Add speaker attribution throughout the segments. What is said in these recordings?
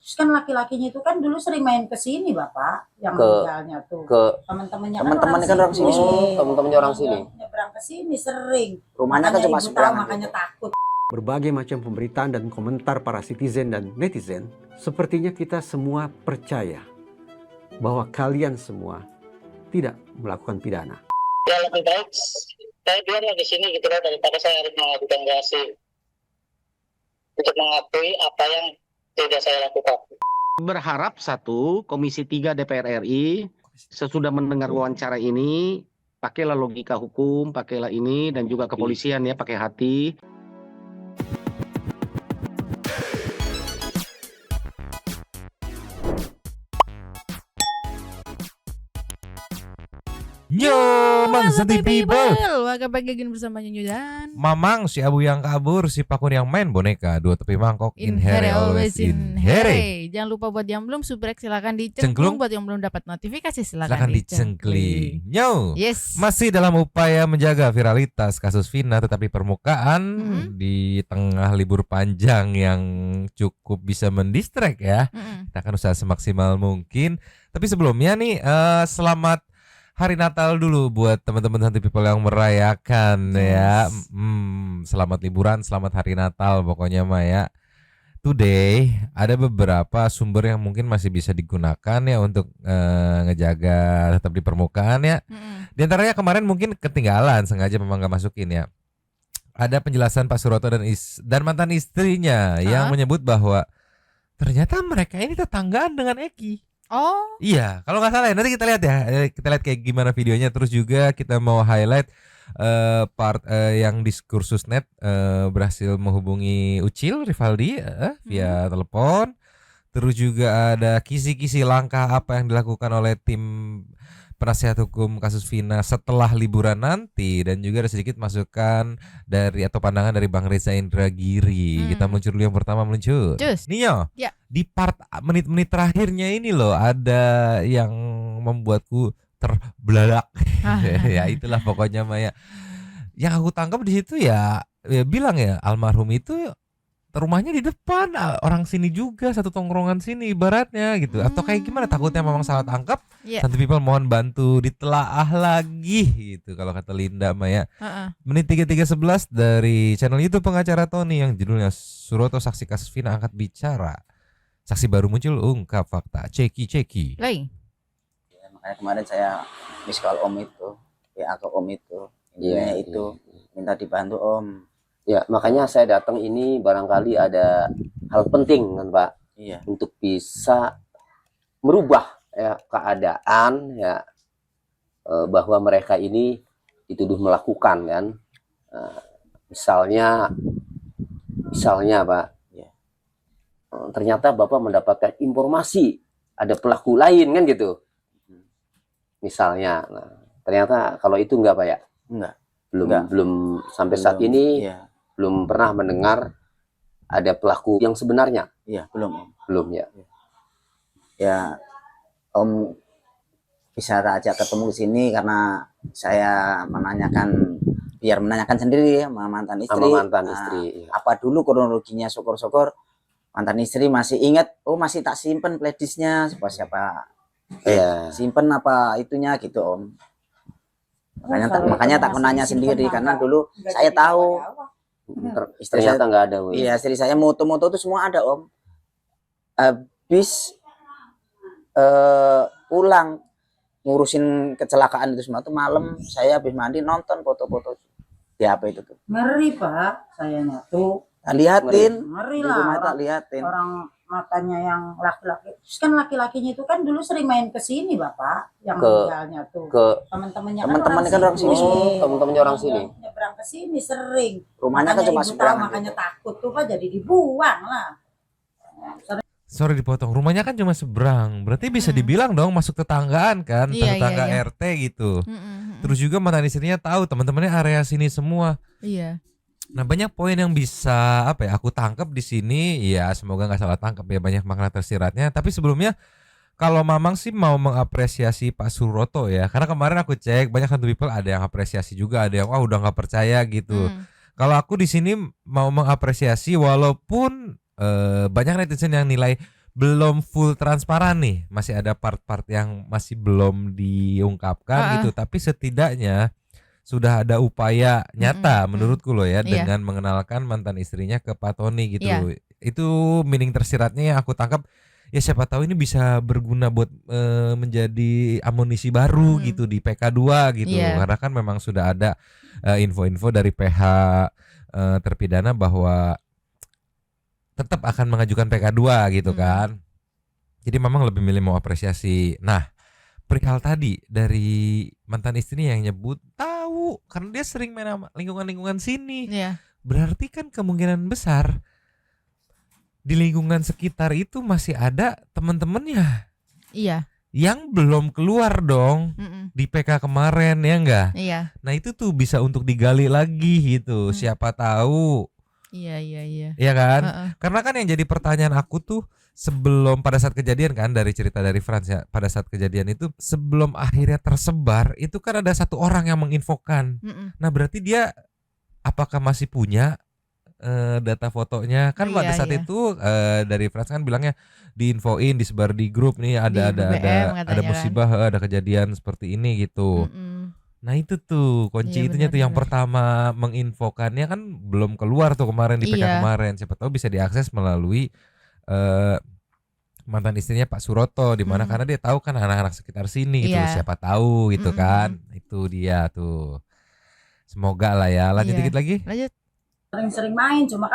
Speaker 1: Terus kan laki-lakinya itu kan dulu sering main ke sini Bapak, yang meninggalnya tuh. Teman-temannya
Speaker 2: kan orang sini.
Speaker 1: Teman-temannya orang sini. Nyebrang ke sini sering.
Speaker 2: Rumahnya kan cuma seberang,
Speaker 1: makanya takut.
Speaker 3: Berbagai macam pemberitaan dan komentar para citizen dan netizen, sepertinya kita semua percaya bahwa kalian semua tidak melakukan pidana.
Speaker 4: Ya lebih baik saya biarlah di sini gitu lah, daripada saya harus mengajukan gerasi untuk mengakui apa yang tidak saya lakukan.
Speaker 5: Berharap satu, Komisi 3 DPR RI sesudah mendengar wawancara ini, pakailah logika hukum, pakailah ini, dan juga kepolisian ya, pakai hati.
Speaker 6: Yo, Mang Santi People.
Speaker 7: Welcome back again bersama Nyunyu dan
Speaker 6: Mamang, si Abu yang kabur, si Pakun yang main boneka, dua tepi mangkok, in here always in here.
Speaker 7: Jangan lupa buat yang belum subrek silakan
Speaker 6: Cengklung.
Speaker 7: dicengklung, buat yang belum dapat notifikasi silakan
Speaker 6: dicengkling. Yo,
Speaker 7: Yes.
Speaker 6: masih dalam upaya menjaga viralitas kasus Vina, tetapi permukaan di tengah libur panjang yang cukup bisa mendistract ya. Kita akan usaha semaksimal mungkin. Tapi sebelumnya nih, selamat Hari Natal dulu buat teman-teman Santi People yang merayakan ya. Selamat liburan, selamat Hari Natal pokoknya mah ya. Today ada beberapa sumber yang mungkin masih bisa digunakan ya untuk ngejaga tetap di permukaan ya. Di antaranya kemarin mungkin ketinggalan, sengaja memang gak masukin ya. Ada penjelasan Pak Suroto dan mantan istrinya yang menyebut bahwa ternyata mereka ini tetanggaan dengan Eki.
Speaker 7: Oh
Speaker 6: iya, kalau nggak salah ya, nanti kita lihat ya, kita lihat kayak gimana videonya. Terus juga kita mau highlight part yang diskursus net berhasil menghubungi Ucil Rivaldi via telepon. Terus juga ada kisi-kisi langkah apa yang dilakukan oleh tim penasihat hukum kasus Vina setelah liburan nanti, dan juga ada sedikit masukan dari atau pandangan dari Bang Reza Indragiri. Kita meluncur dulu yang pertama meluncur. Nio,
Speaker 7: ya.
Speaker 6: Di part menit-menit terakhirnya ini loh ada yang membuatku terbelalak. Ya itulah pokoknya Maya. Yang aku tangkap di situ ya bilang ya almarhum itu rumahnya di depan orang sini juga, satu tongkrongan sini ibaratnya gitu. Atau kayak gimana, takutnya memang salah tangkap. Santi People mohon bantu ditelaah lagi gitu kalau kata Linda Maya. Menit 33:11 dari channel YouTube pengacara Tony yang judulnya Suroto saksi kasus Vina angkat bicara. Saksi baru muncul ungkap fakta. Ceki.
Speaker 2: Ya, makanya kemarin saya miss call Om itu, WA ke Om itu. Intinya itu minta dibantu Om.
Speaker 8: Ya, makanya saya datang ini barangkali ada hal penting kan Pak, untuk bisa merubah ya keadaan ya, bahwa mereka ini dituduh melakukan kan, misalnya Pak, ternyata Bapak mendapatkan informasi ada pelaku lain kan gitu, misalnya. Nah, ternyata kalau itu enggak Pak ya? Belum sampai saat ini. Belum pernah mendengar ada pelaku yang sebenarnya.
Speaker 2: Iya, belum
Speaker 8: ya.
Speaker 2: Ya, Om bisa ajak ketemu di sini karena saya biar menanyakan sendiri ya sama mantan istri. Apa dulu kronologinya, syukur-syukur mantan istri masih ingat, masih tak simpen playlistnya siapa. Simpen apa itunya gitu Om. Makanya tak nanya sendiri karena dulu saya tahu. Istri
Speaker 8: Ternyata nggak ada.
Speaker 2: Iya, istri saya moto-moto itu semua ada Om. Habis pulang ngurusin kecelakaan itu semua tuh malam, saya habis mandi nonton foto-foto di HP itu tuh.
Speaker 1: Ngeri Pak, sayanya tuh.
Speaker 2: Lihatin,
Speaker 1: ngeri
Speaker 2: di
Speaker 1: lah
Speaker 2: rumah tak
Speaker 1: orang,
Speaker 2: lihatin.
Speaker 1: orang matanya yang laki-laki. Terus kan laki-lakinya itu kan dulu sering main ke sini Bapak, yang meninggalnya tuh.
Speaker 2: Teman-temannya
Speaker 1: kan orang sini.
Speaker 8: Teman-temannya orang sini.
Speaker 1: Nyebrang ke sini sering.
Speaker 2: Rumahnya kan cuma seberang.
Speaker 1: Makanya takut tuh Pak, jadi dibuang lah.
Speaker 6: Sorry dipotong, rumahnya kan cuma seberang. Berarti bisa dibilang dong masuk tetanggaan kan, tetangga RT gitu. Terus juga mantan istrinya tahu teman-temannya area sini semua.
Speaker 7: Iya.
Speaker 6: Nah, banyak poin yang bisa aku tangkap di sini. Ya semoga nggak salah tangkap ya, banyak makna tersiratnya. Tapi sebelumnya kalau Mamang sih mau mengapresiasi Pak Suroto ya, karena kemarin aku cek banyak Santi People ada yang apresiasi juga, ada yang udah nggak percaya gitu. Kalau aku di sini mau mengapresiasi walaupun banyak netizen yang nilai belum full transparan nih, masih ada part-part yang masih belum diungkapkan gitu, tapi setidaknya sudah ada upaya nyata menurutku loh ya,
Speaker 7: Iya.
Speaker 6: dengan mengenalkan mantan istrinya ke Pak Tony gitu.
Speaker 7: Iya.
Speaker 6: Itu meaning tersiratnya yang aku tangkap, ya siapa tahu ini bisa berguna buat menjadi amunisi baru gitu di PK2 gitu.
Speaker 7: Iya.
Speaker 6: Karena kan memang sudah ada info-info dari PH terpidana bahwa tetap akan mengajukan PK2 gitu kan. Jadi memang lebih milih mau apresiasi. Nah, perihal tadi dari mantan istrinya yang nyebut tahu karena dia sering main sama lingkungan-lingkungan sini.
Speaker 7: Iya.
Speaker 6: Berarti kan kemungkinan besar di lingkungan sekitar itu masih ada teman-temannya
Speaker 7: Iya.
Speaker 6: yang belum keluar dong di PK kemarin, ya enggak?
Speaker 7: Iya.
Speaker 6: Nah itu tuh bisa untuk digali lagi gitu. Siapa tahu.
Speaker 7: Iya.
Speaker 6: Iya kan? Karena kan yang jadi pertanyaan aku tuh sebelum pada saat kejadian kan, dari cerita dari Frans ya, pada saat kejadian itu sebelum akhirnya tersebar itu kan ada satu orang yang menginfokan. Nah berarti dia apakah masih punya data fotonya kan pada saat itu dari Frans kan bilangnya diinfoin, disebar di grup nih ada
Speaker 7: Di BBM
Speaker 6: ada
Speaker 7: katanya
Speaker 6: musibah, ada kejadian seperti ini gitu. Nah itu tuh kunci
Speaker 7: Iya,
Speaker 6: itunya tuh yang
Speaker 7: benar-benar.
Speaker 6: pertama menginfokannya kan belum keluar tuh kemarin di PK
Speaker 7: Iya.
Speaker 6: kemarin. Siapa tahu bisa diakses melalui mantan istrinya Pak Suroto, di mana karena dia tahu kan anak-anak sekitar sini gitu.
Speaker 7: Iya.
Speaker 6: Siapa tahu gitu kan. Itu dia tuh. Semoga lah ya. Lanjut
Speaker 7: Iya.
Speaker 6: dikit lagi.
Speaker 7: Lanjut.
Speaker 1: Sering-sering main, cuma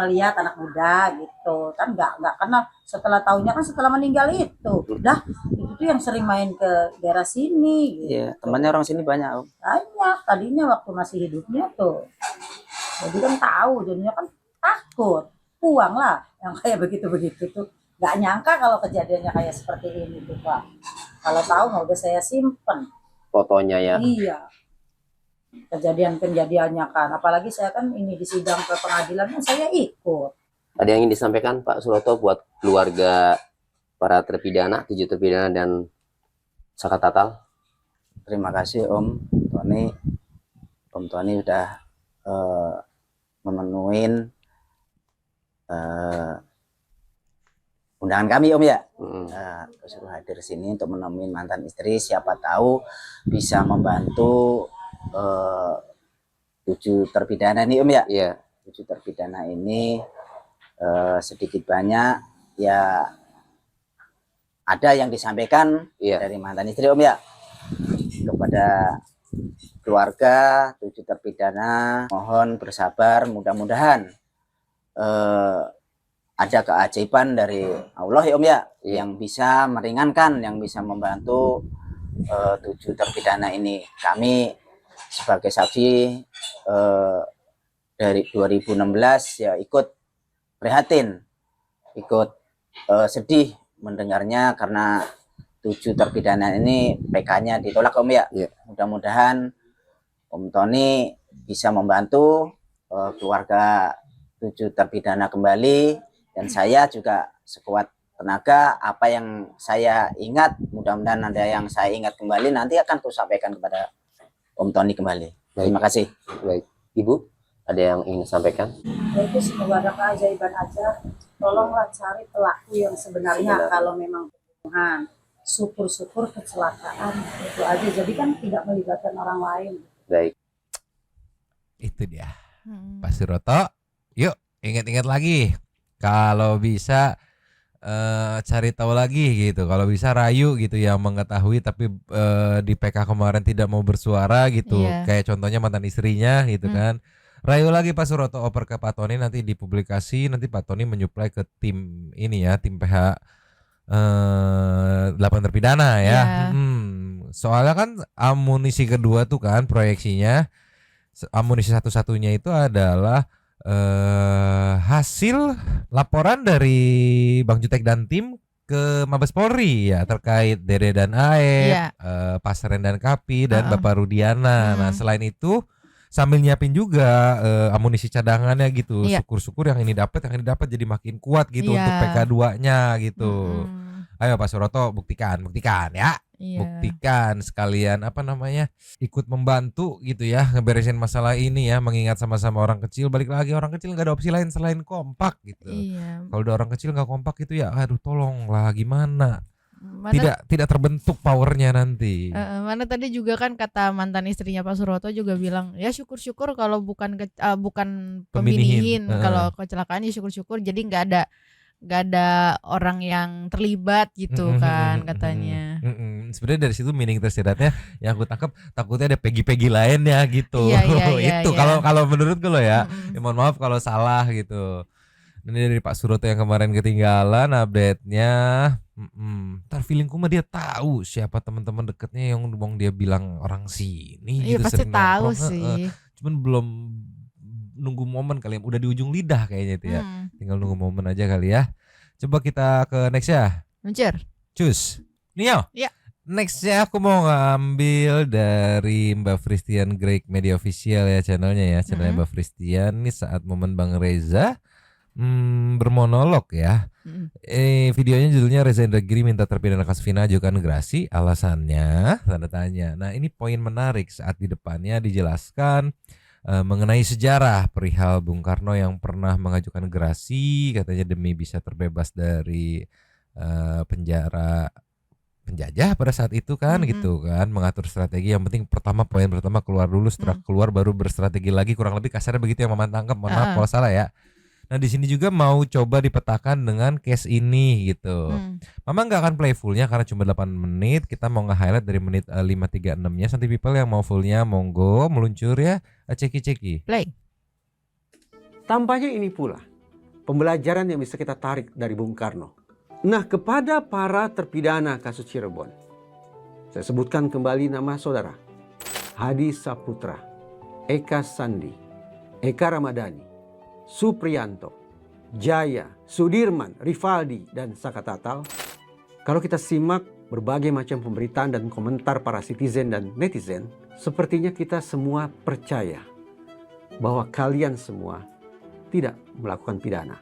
Speaker 1: lihat anak muda gitu kan, nggak kenal. Setelah tahunya kan setelah meninggal itu udah itu tuh yang sering main ke daerah sini gitu.
Speaker 2: Iya, temannya orang sini banyak Om.
Speaker 1: Banyak tadinya waktu masih hidupnya tuh, jadi kan tahu, jadinya kan takut puang lah yang kayak begitu tuh. Nggak nyangka kalau kejadiannya kayak seperti ini tuh Pak. Kalau tahu mau udah saya simpen
Speaker 8: Fotonya ya.
Speaker 1: iya, kejadiannya kan, apalagi saya kan ini di sidang ke pengadilan kan saya ikut.
Speaker 8: Ada yang ingin disampaikan Pak Suroto buat keluarga para terpidana, 7 terpidana dan Saka Tatal?
Speaker 2: Terima kasih Om Tony. Om Tony udah memenuhi undangan kami Om ya. Suruh hadir sini untuk menemui mantan istri, siapa tahu bisa membantu 7 terpidana ini Om ya.
Speaker 8: Iya.
Speaker 2: 7 terpidana ini sedikit banyak ya ada yang disampaikan dari mantan istri Om ya kepada keluarga 7 terpidana, mohon bersabar, mudah-mudahan ada keajaiban dari Allah ya Om ya, yang bisa meringankan, yang bisa membantu 7 terpidana ini. Kami sebagai saksi dari 2016 ya ikut prihatin, ikut sedih mendengarnya karena 7 terpidana ini PK-nya ditolak Om ya. Mudah-mudahan Om Tony bisa membantu keluarga 7 terpidana kembali, dan saya juga sekuat tenaga apa yang saya ingat, mudah-mudahan ada yang saya ingat kembali nanti akan aku sampaikan kepada Om Tony kembali. Terima kasih.
Speaker 8: Baik. Ibu, ada yang ingin sampaikan?
Speaker 1: Ya itu semoga ada keajaiban aja. Tolonglah cari pelaku yang sebenarnya. Kalau memang pembunuhan, syukur-syukur kecelakaan itu aja. Jadi kan tidak melibatkan orang lain.
Speaker 8: Baik.
Speaker 6: Itu dia. Pak Suroto, yuk ingat-ingat lagi. Kalau bisa cari tahu lagi gitu. Kalau bisa rayu gitu yang mengetahui tapi di PK kemarin tidak mau bersuara gitu.
Speaker 7: Iya.
Speaker 6: Kayak contohnya mantan istrinya gitu kan. Rayu lagi Pak Suroto, oper ke Pak Tony, nanti dipublikasi, nanti Pak Tony menyuplai ke tim ini ya, tim PH 8 terpidana ya.
Speaker 7: Iya.
Speaker 6: Soalnya kan amunisi kedua tuh kan proyeksinya, amunisi satu-satunya itu adalah hasil laporan dari Bang Jutek dan tim ke Mabes Polri ya terkait Dede dan Aep,
Speaker 7: Iya.
Speaker 6: Pasren dan Kapi dan Bapak Rudiana. Nah selain itu sambil nyiapin juga amunisi cadangannya gitu.
Speaker 7: Iya.
Speaker 6: Syukur-syukur yang ini dapat jadi makin kuat gitu
Speaker 7: Iya.
Speaker 6: untuk PK2-nya gitu. Ayo Pak Suroto buktikan ya.
Speaker 7: Iya.
Speaker 6: buktikan sekalian apa namanya ikut membantu gitu ya ngeberesin masalah ini ya, mengingat sama-sama orang kecil. Balik lagi orang kecil nggak ada opsi lain selain kompak gitu.
Speaker 7: Iya.
Speaker 6: Kalau udah orang kecil nggak kompak itu ya aduh tolonglah gimana.
Speaker 7: Mana,
Speaker 6: Tidak terbentuk powernya nanti.
Speaker 7: mana tadi juga kan kata mantan istrinya Pak Suroto juga bilang ya syukur-syukur kalau bukan bukan peminihin, kalau kecelakaan ya syukur-syukur jadi nggak ada orang yang terlibat gitu kan katanya.
Speaker 6: Sebenarnya dari situ meaning tersiratnya yang aku tangkap takutnya ada pegi-pegi lainnya gitu.
Speaker 7: Iya,
Speaker 6: Itu
Speaker 7: iya.
Speaker 6: kalau menurutku loh ya. Ya mohon maaf kalau salah gitu. Ini dari Pak Suroto yang kemarin ketinggalan update-nya. Ntar feelingku mah dia tahu siapa teman-teman dekatnya yang ngomong dia bilang orang sini
Speaker 7: Iya
Speaker 6: gitu
Speaker 7: pasti
Speaker 6: sering
Speaker 7: tahu
Speaker 6: nongkrong.
Speaker 7: sih.
Speaker 6: Cuman belum nunggu momen kali ya. Udah di ujung lidah kayaknya itu ya. Tinggal nunggu momen aja kali ya. Coba kita ke next ya.
Speaker 7: Mencur.
Speaker 6: Cus. Nio.
Speaker 7: Ya.
Speaker 6: Nextnya aku mau ngambil dari Mbak Fristian Greg Media Official ya channelnya ya. Channelnya Mbak Fristian nih saat momen Bang Reza bermonolog ya. Videonya judulnya Reza Indragiri minta terpidana kasus Vina ajukan gerasi, alasannya tanda tanya. Nah ini poin menarik saat di depannya dijelaskan mengenai sejarah perihal Bung Karno yang pernah mengajukan gerasi katanya demi bisa terbebas dari penjara penjajah pada saat itu kan gitu kan, mengatur strategi yang penting poin pertama keluar dulu, setelah keluar baru berstrategi lagi, kurang lebih kasarnya begitu yang Mama tangkap, mohon maaf kalau salah ya. Nah di sini juga mau coba dipetakan dengan case ini gitu. Mama nggak akan play fullnya karena cuma 8 menit. Kita mau nge-highlight dari menit 536-nya. Santi people yang mau fullnya monggo meluncur ya. Ceki.
Speaker 7: Play.
Speaker 3: Tampaknya ini pula pembelajaran yang bisa kita tarik dari Bung Karno. Nah, kepada para terpidana kasus Cirebon, saya sebutkan kembali nama saudara Hadi Saputra, Eka Sandi, Eka Ramadhani, Supriyanto, Jaya, Sudirman, Rivaldi, dan Saka Tatal. Kalau kita simak berbagai macam pemberitaan dan komentar para citizen dan netizen, sepertinya kita semua percaya bahwa kalian semua tidak melakukan pidana.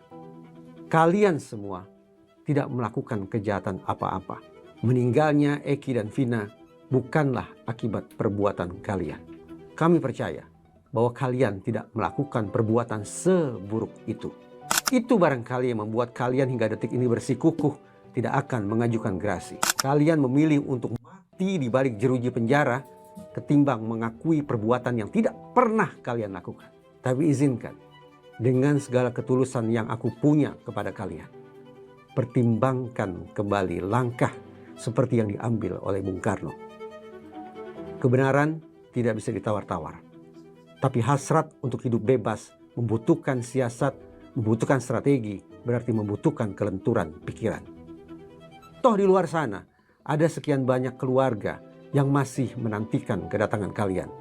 Speaker 3: Kalian semua tidak melakukan kejahatan apa-apa. Meninggalnya Eki dan Vina bukanlah akibat perbuatan kalian. Kami percaya bahwa kalian tidak melakukan perbuatan seburuk itu. Itu barangkali yang membuat kalian hingga detik ini bersikukuh tidak akan mengajukan gerasi. Kalian memilih untuk mati di balik jeruji penjara ketimbang mengakui perbuatan yang tidak pernah kalian lakukan. Tapi izinkan, dengan segala ketulusan yang aku punya kepada kalian, pertimbangkan kembali langkah seperti yang diambil oleh Bung Karno. Kebenaran tidak bisa ditawar-tawar. Tapi hasrat untuk hidup bebas membutuhkan siasat, membutuhkan strategi, berarti membutuhkan kelenturan pikiran. Toh di luar sana ada sekian banyak keluarga yang masih menantikan kedatangan kalian.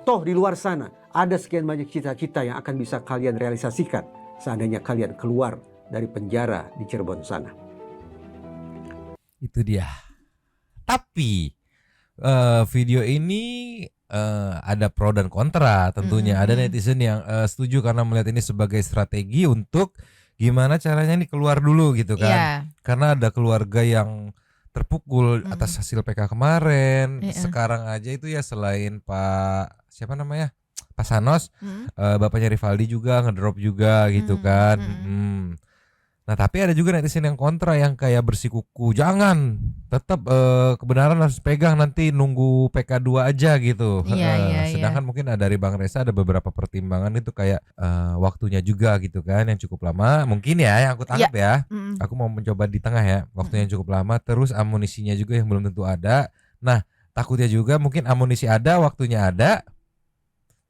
Speaker 3: Toh di luar sana ada sekian banyak cita-cita yang akan bisa kalian realisasikan seandainya kalian keluar dari penjara di Cirebon sana.
Speaker 6: Itu dia. Tapi video ini ada pro dan kontra tentunya. Ada netizen yang setuju karena melihat ini sebagai strategi untuk gimana caranya nih keluar dulu gitu kan. Karena ada keluarga yang terpukul atas hasil PK kemarin. Sekarang aja itu ya selain Pak siapa namanya? Pak Sanos, bapaknya Rivaldi juga ngedrop juga gitu kan. Nah tapi ada juga netizen yang kontra yang kayak bersikuku, jangan, tetap kebenaran harus pegang, nanti nunggu PK2 aja gitu. Sedangkan mungkin dari Bang Reza ada beberapa pertimbangan itu kayak waktunya juga gitu kan yang cukup lama. Mungkin ya yang aku tangkap ya, aku mau mencoba di tengah ya, waktunya yang cukup lama, terus amunisinya juga yang belum tentu ada. Nah takutnya juga mungkin amunisi ada, waktunya ada,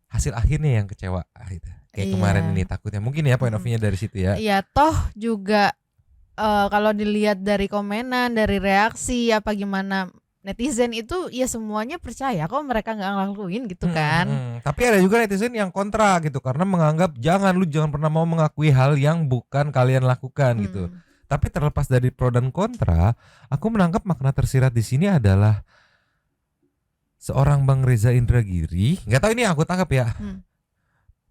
Speaker 6: hasil akhirnya yang kecewa gitu. Kayak kemarin ini takutnya mungkin ya point of view-nya dari situ ya.
Speaker 7: Iya toh juga kalau dilihat dari komenan, dari reaksi apa gimana netizen itu ya semuanya percaya kok mereka nggak ngelakuin gitu kan.
Speaker 6: Tapi ada juga netizen yang kontra gitu karena menganggap jangan pernah mau mengakui hal yang bukan kalian lakukan gitu. Tapi terlepas dari pro dan kontra, aku menangkap makna tersirat di sini adalah seorang Bang Reza Indragiri, nggak tahu ini yang aku tangkap ya.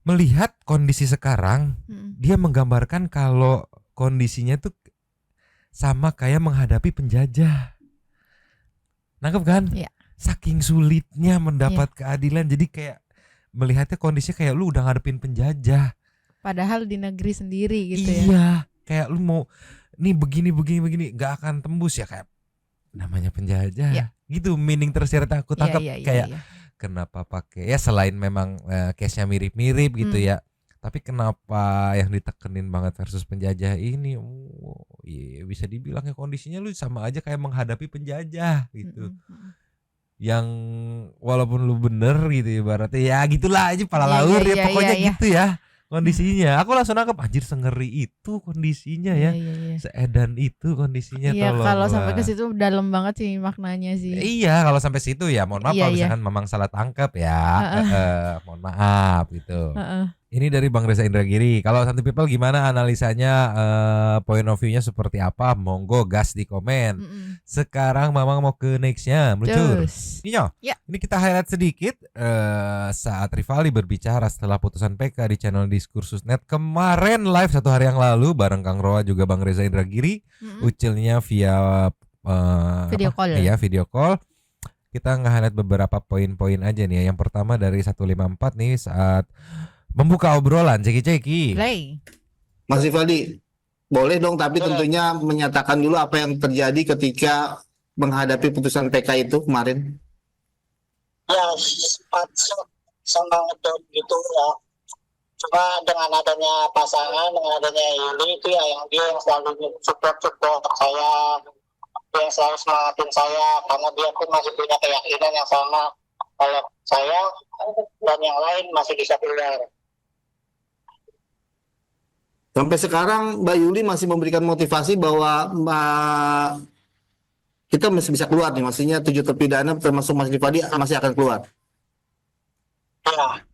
Speaker 6: Melihat kondisi sekarang, dia menggambarkan kalau kondisinya tuh sama kayak menghadapi penjajah. Nangkep kan?
Speaker 7: Iya.
Speaker 6: Saking sulitnya mendapat keadilan, jadi kayak melihatnya kondisinya kayak lu udah ngadepin penjajah.
Speaker 7: Padahal di negeri sendiri gitu ya.
Speaker 6: Iya, kayak lu mau nih begini nggak akan tembus ya, kayak namanya penjajah.
Speaker 7: Iya.
Speaker 6: Gitu meaning tersirat yang aku tangkap kayak kenapa pakai ya, selain memang case-nya mirip-mirip gitu ya. Tapi kenapa yang ditekenin banget versus penjajah ini? Iya, bisa dibilang ya kondisinya lu sama aja kayak menghadapi penjajah gitu. Yang walaupun lu bener gitu ibaratnya ya gitulah aja pala laur ya pokoknya gitu ya kondisinya. Aku langsung nangkep anjir sengeri itu kondisinya ya. Seedan itu kondisinya.
Speaker 7: Iya, kalau sampai ke situ dalam banget sih maknanya sih.
Speaker 6: Iya, kalau sampai situ ya mohon maaf kalau misalkan memang salah tangkap ya. Mohon maaf gitu. Ini dari Bang Reza Indragiri. Kalau Santai People gimana analisanya, point of view-nya seperti apa? Monggo gas di komen. Sekarang Mamang mau ke next-nya, meluncur. Ini kita highlight sedikit saat Rivaldi berbicara setelah putusan PK di channel Diskursus.net kemarin live 1 hari yang lalu bareng Kang Roa juga Bang Reza Indragiri. Ucilnya via
Speaker 7: video call.
Speaker 6: Iya, video call. Kita nge-highlight beberapa poin-poin aja nih. Yang pertama dari 154 nih saat membuka obrolan ceki-ceki.
Speaker 9: Mas Rivaldi, boleh dong tapi tentunya menyatakan dulu apa yang terjadi ketika menghadapi putusan PK itu kemarin.
Speaker 4: Ya, sama ngedot gitu ya. Cuma dengan adanya pasangan, dengan adanya Yuli itu ya yang dia yang selalu support saya, dia yang selalu semangatin saya karena dia pun masih punya keyakinan yang sama kalau saya dan yang lain masih bisa keluar.
Speaker 9: Sampai sekarang Mbak Yuli masih memberikan motivasi bahwa kita masih bisa keluar nih, maksudnya 7 terpidana termasuk Mas Rivaldi masih akan keluar.
Speaker 4: Ya.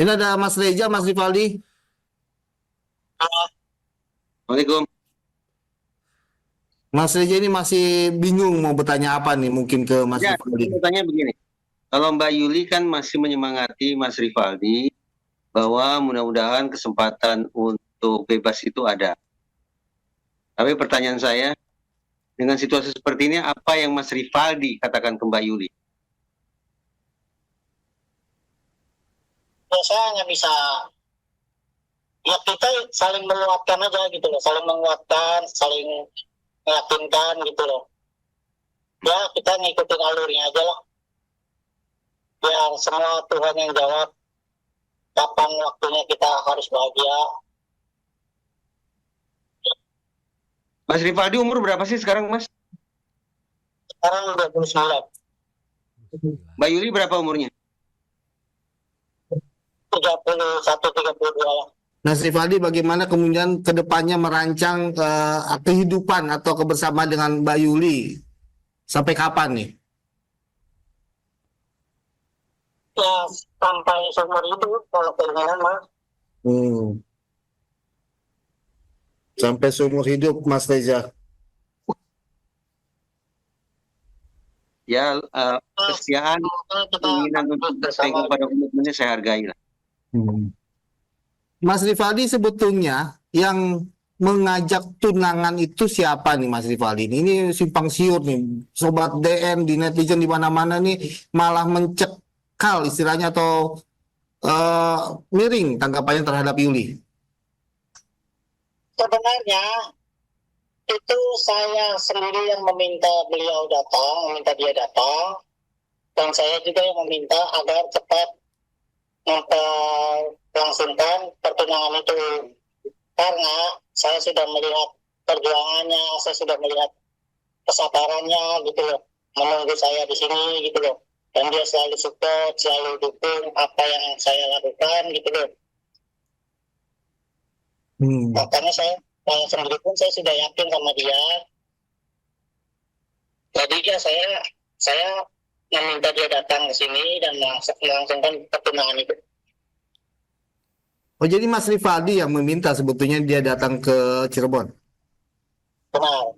Speaker 9: Ini ada Mas Reza, Mas Rivaldi.
Speaker 8: Assalamualaikum.
Speaker 9: Mas Reza ini masih bingung mau bertanya apa nih mungkin ke Mas Rivaldi.
Speaker 10: Bertanya begini, kalau Mbak Yuli kan masih menyemangati Mas Rivaldi bahwa mudah-mudahan kesempatan untuk bebas itu ada. Tapi pertanyaan saya, dengan situasi seperti ini, apa yang Mas Rivaldi katakan ke Mbak Yuli?
Speaker 4: Ya, saya hanya bisa, ya kita saling menguatkan aja gitu loh, saling menguatkan, saling meyakinkan gitu loh. Ya kita ngikutin alurnya aja lah. Ya semua Tuhan yang jawab. Kapan waktunya kita harus bahagia.
Speaker 10: Mas Rivaldi umur berapa sih sekarang, Mas?
Speaker 4: Sekarang 29.
Speaker 10: Mbak Yuli berapa umurnya?
Speaker 4: 31, 32 lah.
Speaker 9: Mas Rivaldi bagaimana kemudian kedepannya merancang kehidupan atau kebersamaan dengan Mbak Yuli? Sampai kapan nih?
Speaker 4: Ya sampai seumur hidup kalau keinginan mah.
Speaker 9: Sampai seumur hidup Mas Reza.
Speaker 10: Ya kesetiaan, keinginan untuk berpegang pada komitmennya saya hargai lah.
Speaker 9: Mas Rivaldi sebetulnya yang mengajak tunangan itu siapa nih Mas Rivaldi? Ini simpang siur nih, sobat DM di netizen di mana-mana nih malah mencekal istilahnya atau miring tanggapannya terhadap Yuli.
Speaker 4: Sebenarnya itu saya sendiri yang meminta beliau datang, meminta dia datang, dan saya juga yang meminta agar cepat memperlangsungkan pertunangan itu. Karena saya sudah melihat perjuangannya, saya sudah melihat kesabarannya gitu loh, menunggu saya di sini gitu loh. Dan dia selalu support, selalu dukung apa yang saya lakukan gitu loh. Makanya saya sendiri pun saya sudah yakin sama dia. Jadi ya saya meminta dia datang ke sini dan melangsungkan pertunangan itu.
Speaker 9: Oh jadi Mas Rivaldi yang meminta sebetulnya dia datang ke Cirebon?
Speaker 4: Benar.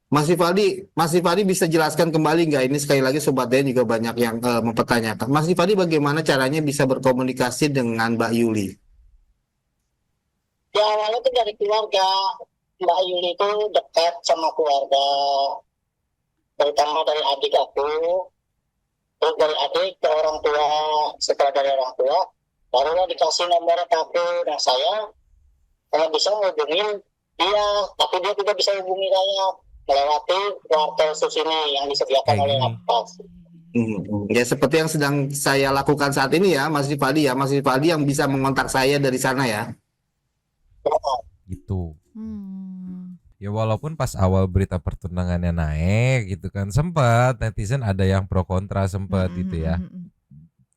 Speaker 9: Mas Rivaldi bisa jelaskan kembali nggak? Ini sekali lagi Sobat Den juga banyak yang mempertanyakan. Mas Rivaldi bagaimana caranya bisa berkomunikasi dengan Mbak Yuli?
Speaker 4: Ya awalnya itu dari keluarga. Mbak Yuli itu dekat sama keluarga, terutama dari adik aku, terus dari adik ke orang tua, setelah dari orang tua, barulah dikasih nomor aku. Nah saya bisa menghubungi dia, tapi dia tidak bisa hubungi saya melewati wartel khusus ini yang disediakan oleh Lapas.
Speaker 9: Ya seperti yang sedang saya lakukan saat ini ya, Mas Rivaldi ya, Mas Rivaldi yang bisa mengontak saya dari sana ya.
Speaker 6: Gitu. Ya walaupun pas awal berita pertunangannya naik gitu kan, sempat netizen ada yang pro kontra sempat gitu ya.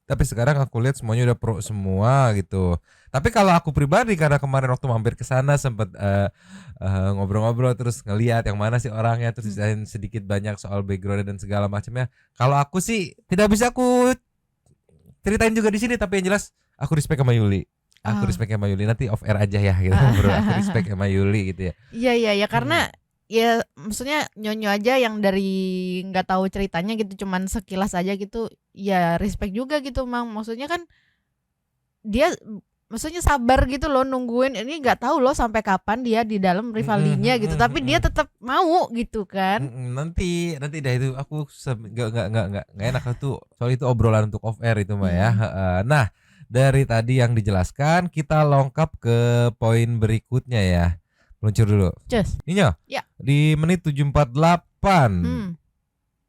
Speaker 6: Tapi sekarang aku lihat semuanya udah pro semua gitu. Tapi kalau aku pribadi, karena kemarin waktu mampir ke sana sempat ngobrol-ngobrol terus ngelihat yang mana sih orangnya, terus disain sedikit banyak soal background dan segala macamnya. Kalau aku sih tidak bisa aku ceritain juga di sini, tapi yang jelas aku respect sama Yuli. Aku respect sama Yuli, nanti off air aja ya gitu bro. Aku respect sama Yuli gitu ya.
Speaker 7: Iya karena ya maksudnya nyonyo aja yang dari nggak tahu ceritanya gitu, cuman sekilas aja gitu, ya respect juga gitu Mang. Maksudnya kan dia maksudnya sabar gitu loh nungguin, ini nggak tahu loh sampai kapan dia di dalam Rivaldinya gitu, tapi dia tetap mau gitu kan.
Speaker 6: Nanti dah itu aku nggak enak tuh, soal itu obrolan untuk off air itu mah ya. Nah dari tadi yang dijelaskan kita lengkap ke poin berikutnya ya. Meluncur dulu.
Speaker 7: Just.
Speaker 6: Iya.
Speaker 7: Ya.
Speaker 6: Di menit 748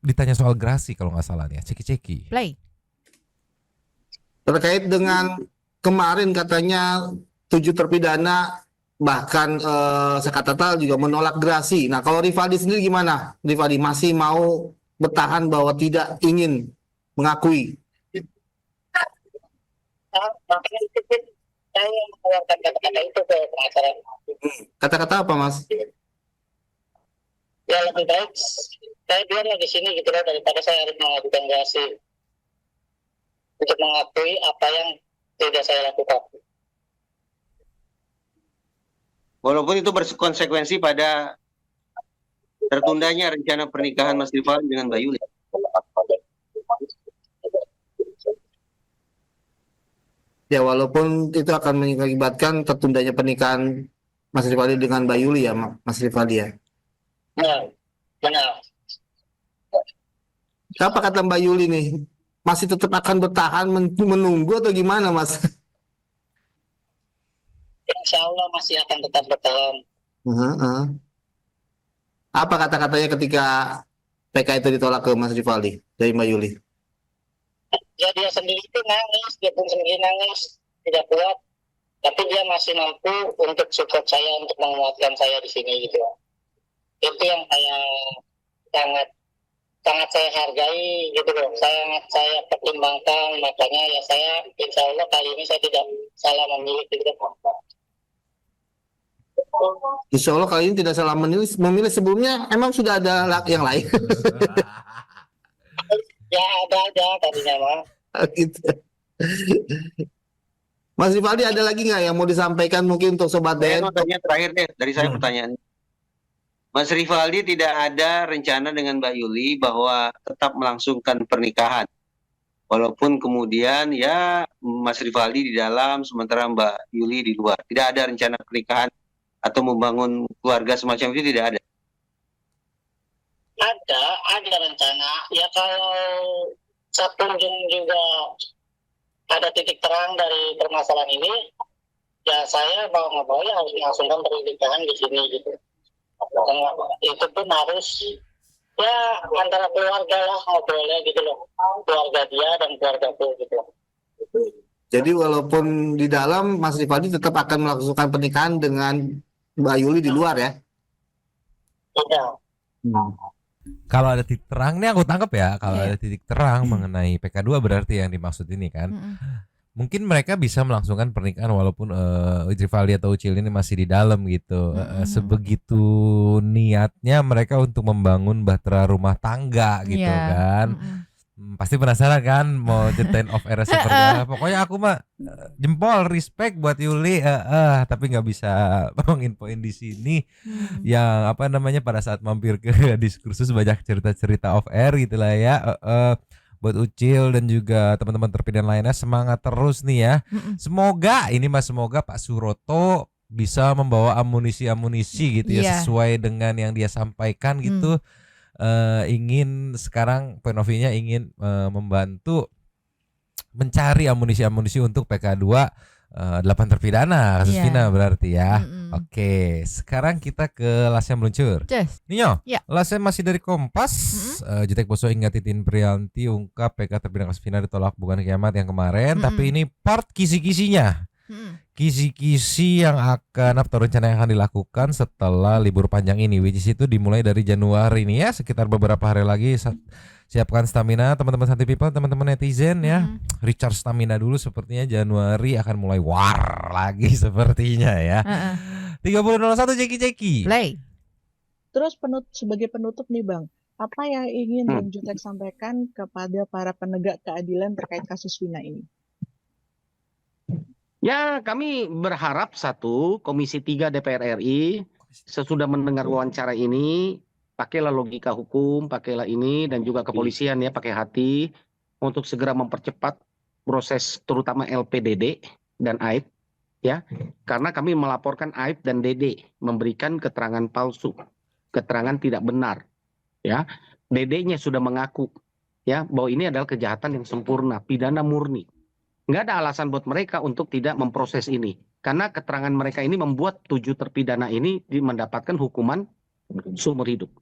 Speaker 6: ditanya soal gerasi kalau nggak salah nih, ceki-ceki.
Speaker 7: Play.
Speaker 9: Terkait dengan kemarin katanya 7 terpidana bahkan Sakatatal juga menolak gerasi. Nah kalau Rivaldi sendiri gimana? Rivaldi masih mau bertahan bahwa tidak ingin mengakui?
Speaker 4: Makanya itu saya mengeluarkan kata-kata itu ke pengacara.
Speaker 9: Kata-kata apa Mas?
Speaker 4: Ya lebih baik saya biarlah di sini gitu loh, daripada saya harus mengajukan gerasi untuk mengakui apa yang tidak saya lakukan.
Speaker 10: Walaupun itu berkonsekuensi pada tertundanya rencana pernikahan Mas Rivaldi dengan Mbak Yuli.
Speaker 9: Ya walaupun itu akan mengakibatkan tertundanya pernikahan Mas Rivaldi dengan Mbak Yuli ya, Mas Rivaldi ya.
Speaker 4: Benar.
Speaker 9: Apa kata Mbak Yuli nih? Masih tetap akan bertahan menunggu atau gimana Mas?
Speaker 4: Insya Allah masih akan tetap bertahan.
Speaker 9: Apa kata-katanya ketika PK itu ditolak ke Mas Rivaldi dari Mbak Yuli?
Speaker 4: Ya dia sendiri itu nangis, dia pun sendiri nangis, tidak kuat. Tapi dia masih mampu untuk support saya, untuk menguatkan saya di sini gitu. Itu yang sangat saya hargai gitu loh. Saya pertimbangkan, makanya ya saya insya Allah kali ini saya tidak salah memilih gitu.
Speaker 9: Insya Allah kali ini tidak salah memilih. Sebelumnya emang sudah ada yang lain.
Speaker 4: Ya ada aja tadinya mah.
Speaker 9: Gitu. Mas Rivaldi ada lagi nggak yang mau disampaikan mungkin untuk Sobat DN?
Speaker 10: Terakhir deh dari saya pertanyaan. Mas Rivaldi tidak ada rencana dengan Mbak Yuli bahwa tetap melangsungkan pernikahan. Walaupun kemudian ya Mas Rivaldi di dalam sementara Mbak Yuli di luar. Tidak ada rencana pernikahan atau membangun keluarga semacam itu, tidak ada.
Speaker 4: Ada rencana. Ya kalau sepenjung juga ada titik terang dari permasalahan ini, ya saya mau nggak mau ya harus melangsungkan pernikahan di sini gitu. Itu pun harus ya antara keluarga lah ngobrolnya gitu loh, keluarga dia dan keluargaku gitu.
Speaker 9: Jadi walaupun di dalam Mas Rivaldi tetap akan melangsungkan pernikahan dengan Mbak Yuli di luar ya?
Speaker 4: Iya.
Speaker 6: Kalau ada titik terang nih aku tangkap ya, kalau ada titik terang mengenai PK2 berarti yang dimaksud ini kan. Mungkin mereka bisa melangsungkan pernikahan walaupun Rivaldi atau Ucil ini masih di dalam gitu. Sebegitu niatnya mereka untuk membangun bahtera rumah tangga gitu kan. Pasti penasaran kan mau ceritain off air seperti apa. Pokoknya aku mah jempol respect buat Yuli, tapi nggak bisa menginfoin di sini. Yang apa namanya pada saat mampir ke diskursus banyak cerita-cerita off air gitulah ya. Buat Ucil dan juga teman-teman terpidana lainnya semangat terus nih ya. Semoga Pak Suroto bisa membawa amunisi-amunisi gitu ya,
Speaker 7: Iya.
Speaker 6: sesuai dengan yang dia sampaikan gitu. Ingin sekarang point of view-nya ingin membantu mencari amunisi-amunisi untuk PK2 8 terpidana kasus
Speaker 7: Iya.
Speaker 6: Vina berarti ya.
Speaker 7: Mm-mm.
Speaker 6: Oke, sekarang kita ke Lasem Meluncur.
Speaker 7: Cus.
Speaker 6: Ninyo,
Speaker 7: Ya.
Speaker 6: Lasem masih dari Kompas. Jutek Boso hingga Titin Prianti ungkap PK terpidana kasus Vina ditolak bukan kiamat yang kemarin, tapi ini part kisi-kisinya. Kisi-kisi yang akan atau rencana yang akan dilakukan setelah libur panjang ini, which is itu dimulai dari Januari ini ya, sekitar beberapa hari lagi. Siapkan stamina teman-teman Santi People, teman-teman netizen ya. Recharge stamina dulu, sepertinya Januari akan mulai war lagi sepertinya ya. 30.01 Jeki.
Speaker 7: Play.
Speaker 11: Terus sebagai penutup nih Bang, apa yang ingin Bang Jutek sampaikan kepada para penegak keadilan terkait kasus Vina ini?
Speaker 5: Ya, kami berharap satu, Komisi 3 DPR RI sesudah mendengar wawancara ini, pakailah logika hukum, pakailah ini, dan juga kepolisian ya, pakai hati untuk segera mempercepat proses terutama LPDD dan AIP ya, karena kami melaporkan AIP dan DD memberikan keterangan palsu, keterangan tidak benar ya. DD-nya sudah mengaku ya bahwa ini adalah kejahatan yang sempurna, pidana murni. Nggak ada alasan buat mereka untuk tidak memproses ini. Karena keterangan mereka ini membuat 7 terpidana ini mendapatkan hukuman seumur hidup.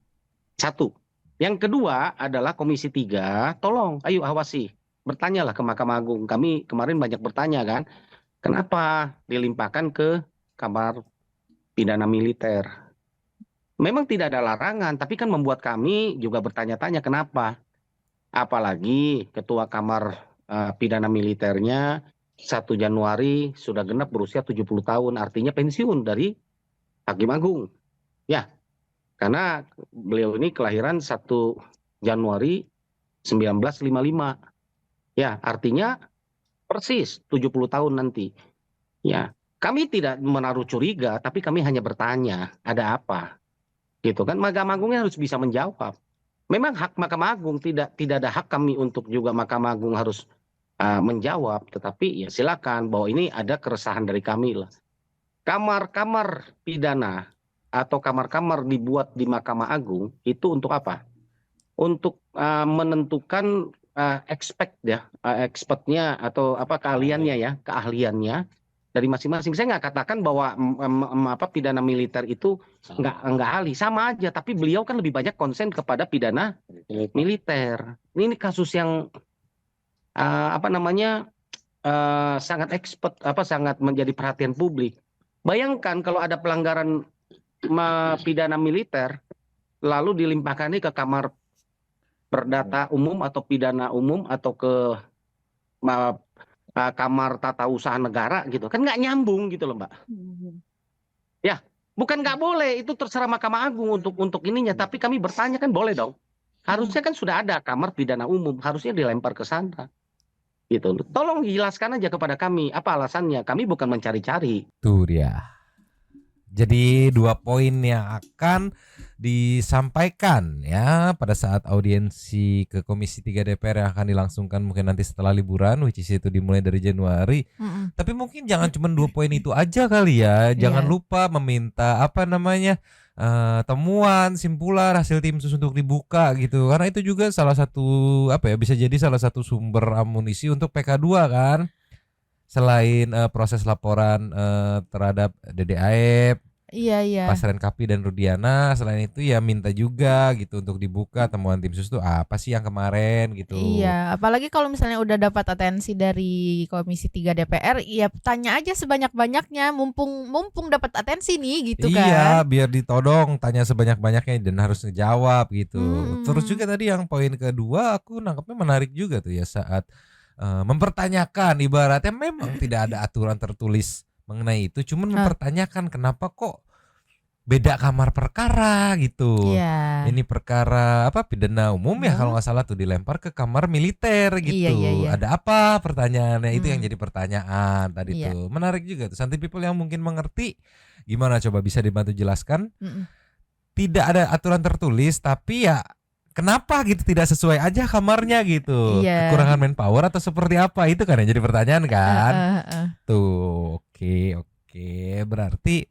Speaker 5: Satu. Yang kedua adalah Komisi 3, tolong, ayo awasi. Bertanyalah ke Mahkamah Agung. Kami kemarin banyak bertanya kan, kenapa dilimpahkan ke Kamar Pidana Militer. Memang tidak ada larangan, tapi kan membuat kami juga bertanya-tanya kenapa. Apalagi Ketua Kamar Pidana Militernya 1 Januari sudah genap berusia 70 tahun, artinya pensiun dari Hakim Agung. Ya, karena beliau ini kelahiran 1 Januari 1955. Ya, artinya persis 70 tahun nanti. Ya, kami tidak menaruh curiga, tapi kami hanya bertanya, ada apa? Gitu kan, Mahkamah Agungnya harus bisa menjawab. Memang hak Mahkamah Agung, tidak ada hak kami untuk juga Mahkamah Agung harus menjawab, tetapi ya silakan, bahwa ini ada keresahan dari kami lah. Kamar-kamar pidana atau kamar-kamar dibuat di Mahkamah Agung itu untuk apa? Untuk menentukan expertnya atau apa keahliannya ya, keahliannya dari masing-masing. Saya nggak katakan bahwa pidana militer itu nggak ahli, sama aja. Tapi beliau kan lebih banyak konsen kepada pidana militer. Ini kasus yang sangat expert, sangat menjadi perhatian publik. Bayangkan kalau ada pelanggaran pidana militer, lalu dilimpahkannya ke Kamar Perdata Umum atau Pidana Umum atau ke Kamar Tata Usaha Negara gitu, kan nggak nyambung gitu loh Mbak. Ya, bukan nggak boleh, itu terserah Mahkamah Agung untuk ininya, tapi kami bertanya kan boleh dong. Harusnya kan sudah ada Kamar Pidana Umum, harusnya dilempar ke sana. Gitu. Tolong jelaskan aja kepada kami apa alasannya. Kami bukan mencari-cari.
Speaker 6: Tuh dia. Jadi 2 poin yang akan disampaikan ya pada saat audiensi ke Komisi 3 DPR yang akan dilangsungkan mungkin nanti setelah liburan, which is itu dimulai dari Januari. Tapi mungkin jangan cuma 2 poin itu aja kali ya. Jangan lupa meminta temuan, simpulan, hasil tim sus untuk dibuka gitu. Karena itu juga salah satu bisa jadi salah satu sumber amunisi untuk PK2 kan. Selain proses laporan terhadap DDAEP,
Speaker 7: Iya.
Speaker 6: Pasren Kapi dan Rudiana, selain itu ya minta juga gitu untuk dibuka temuan tim sus itu apa sih yang kemarin gitu.
Speaker 7: Iya, apalagi kalau misalnya udah dapat atensi dari Komisi 3 DPR, ya tanya aja sebanyak-banyaknya, mumpung dapat atensi nih gitu kan.
Speaker 6: Iya, biar ditodong, tanya sebanyak-banyaknya dan harus ngejawab gitu. Terus juga tadi yang poin kedua aku nangkepnya menarik juga tuh ya, saat mempertanyakan, ibaratnya memang tidak ada aturan tertulis mengenai itu, cuman mempertanyakan kenapa kok beda kamar perkara gitu. Ini perkara pidana umum ya kalau nggak salah tuh dilempar ke kamar militer gitu.
Speaker 7: Iya.
Speaker 6: Ada apa pertanyaannya? Itu yang jadi pertanyaan tadi tuh. Menarik juga tuh. Santi People yang mungkin mengerti, gimana coba bisa dibantu jelaskan? Tidak ada aturan tertulis, tapi ya kenapa gitu tidak sesuai aja kamarnya gitu? Kekurangan manpower atau seperti apa? Itu kan yang jadi pertanyaan kan? Tuh, oke. Oke, berarti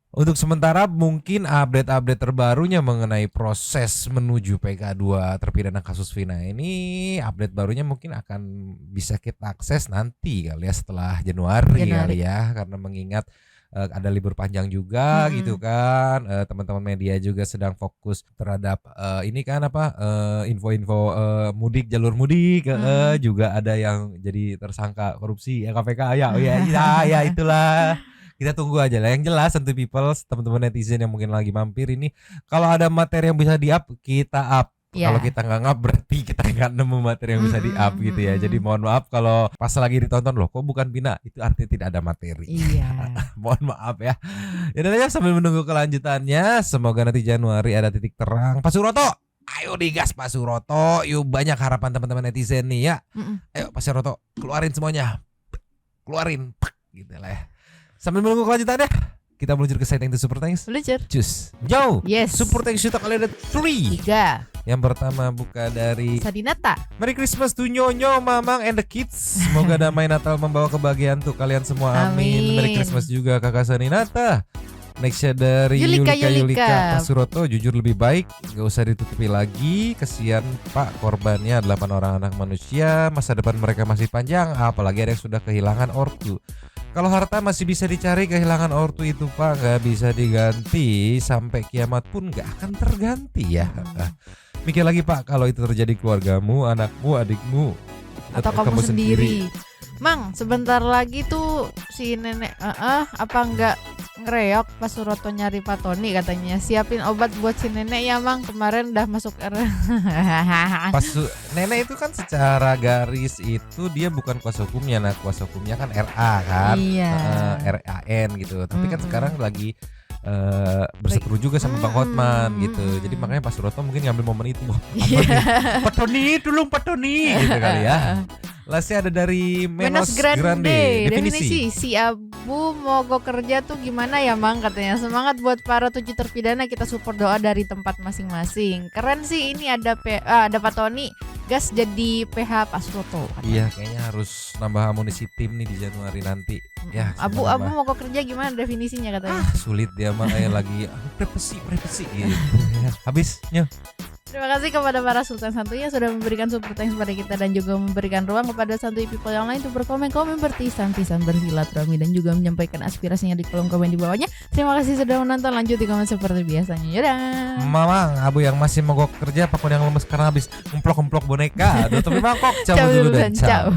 Speaker 6: untuk sementara mungkin update-update terbarunya mengenai proses menuju PK2 terpidana kasus Vina ini, update barunya mungkin akan bisa kita akses nanti kali ya setelah Januari. Kali ya, karena mengingat ada libur panjang juga gitu kan, teman-teman media juga sedang fokus terhadap ini kan info-info mudik, jalur mudik, juga ada yang jadi tersangka korupsi ya KPK ya itulah. Kita tunggu aja lah. Yang jelas tentu people, teman-teman netizen yang mungkin lagi mampir ini, kalau ada materi yang bisa di-up, kita up. Kalau kita nggak ngap berarti kita nggak nemu materi yang bisa di-up gitu ya. Jadi mohon maaf kalau pas lagi ditonton loh kok bukan Vina, itu artinya tidak ada materi. Mohon maaf ya. Ya dan aja sambil menunggu kelanjutannya, semoga nanti Januari ada titik terang. Pak Suroto, ayo digas Pak Suroto. Yuk, banyak harapan teman-teman netizen nih ya. Ayo Pak Suroto, keluarin semuanya. Keluarin gitu lah ya. Sambil menunggu kelanjutannya, kita meluncur ke setting to Super Thanks. Cus. Jauh.
Speaker 7: Yes.
Speaker 6: Super Thanks kita kali ada 3. Yang pertama buka dari
Speaker 7: Sadinata.
Speaker 6: Merry Christmas to Nyonyo, Mamang and the kids. Semoga damai Natal membawa kebahagiaan untuk kalian semua. Amin. Merry Christmas juga Kakak Saninata. Nextnya dari Yulika. Pak Suroto, jujur lebih baik gak usah ditutupi lagi. Kesian Pak, korbannya 8 orang anak manusia. Masa depan mereka masih panjang, apalagi ada yang sudah kehilangan ortu. Kalau harta masih bisa dicari, kehilangan ortu itu Pak gak bisa diganti. Sampai kiamat pun gak akan terganti ya. Mikir lagi Pak, kalau itu terjadi keluargamu, anakmu, adikmu,
Speaker 7: atau kamu sendiri. Mang, sebentar lagi tuh si nenek apa enggak ngereok Pak Suroto nyari Pak Tony katanya. Siapin obat buat si nenek ya Mang, kemarin udah masuk
Speaker 6: nenek itu kan secara garis itu dia bukan kuasa hukumnya. Nah, kuasa hukumnya kan RA kan. RAN gitu. Tapi kan sekarang lagi berseteru juga sama Bang Hotman gitu. Jadi makanya Pak Suroto mungkin ngambil momen itu. Pak Tony, tolong Pak Tony gitu kali ya. Lastnya ada dari Menos Grande. Definisi.
Speaker 7: Si Abu mogok kerja tuh gimana ya Mang katanya. Semangat buat para 7 terpidana, kita support doa dari tempat masing-masing. Keren sih ini ada Pak Tony. Gas jadi PH Pak Suroto.
Speaker 6: Iya, kayaknya harus nambah amunisi tim nih di Januari nanti. Ya,
Speaker 7: Abu mogok kerja gimana definisinya katanya?
Speaker 6: Sulit dia mah kayak lagi prepesi gitu. Habisnya.
Speaker 7: Terima kasih kepada para Sultan Santuy yang sudah memberikan support thanks kepada kita dan juga memberikan ruang kepada Santuy people yang lain untuk berkomen-komen, bertisan-tisan, bersilaturahmi dan juga menyampaikan aspirasinya di kolom komen di bawahnya. Terima kasih sudah menonton, lanjut di komen seperti biasanya. Yaudah.
Speaker 6: Mamang, Abu yang masih mogok kerja, Pakun yang lemes karena habis ngemplok-ngemplok boneka. Tutupi mangkok, cabut dulu dan ciao.